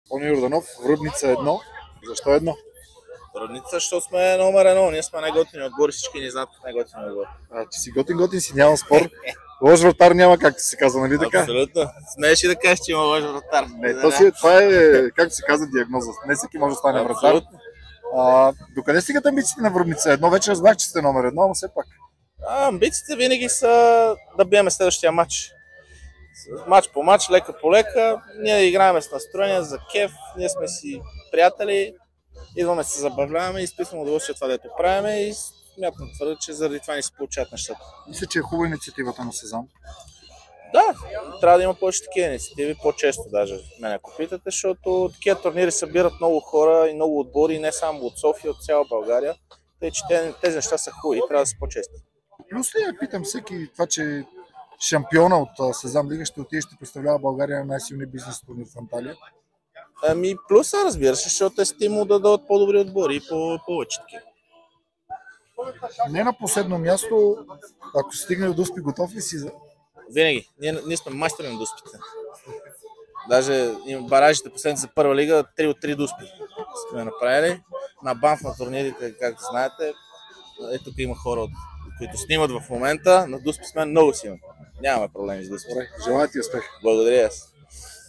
Тони Йорданов, Рудница 1. Защо 1? Рудница, защото сме номер 1. Ние сме най-готини отбор и всички ни знаят най-готини отбор. Че си готин си, няма спор. Лош вратар няма, както се казва, нали така? Абсолютно. Смееш и да кажеш, че има лош вратар. Не, това е, както се казва, диагноза. Не всеки може да стане вратар. Докъде стигат амбициите на Рудница 1? Вече разбрах, че сте номер 1, но все пак. Амбициите винаги са да биеме следващия матч. Мач по мач, лека по лека. Ние играем с настроение за кеф. Ние сме си приятели. Идваме се забавляваме и изписваме удоволствие това, дето правиме и смятам твърда, че заради това ни се получават нещата. Мисля, че е хубава инициативата на Сезам. Да, трябва да има повече такива инициативи, по-често даже мен ако питате, защото такива турнири събират много хора и много отбори, не само от София, от цяла България. Тъй, че тези неща са хубави и трябва да са по-чести. Плюс ли питам всеки това, че шампиона от Сезам Лига ще отиде, ще представлява България на най-силния бизнес турнир в Анталия? Плюса, разбира се, защото е стимул да дадат по-добри отбори и повече такива. Не на последно място, ако стигне до дуспи, готов ли си за? Винаги. Ние сме майстори на дуспите. Даже баражите последните за първа лига, 3 от 3 дуспи сме направили. На банф на турнирите, както знаете, тук има хора, които снимат в момента. На дуспи сме много силни. Нямаме проблеми с дуспи. Желая ти успех. Благодаря.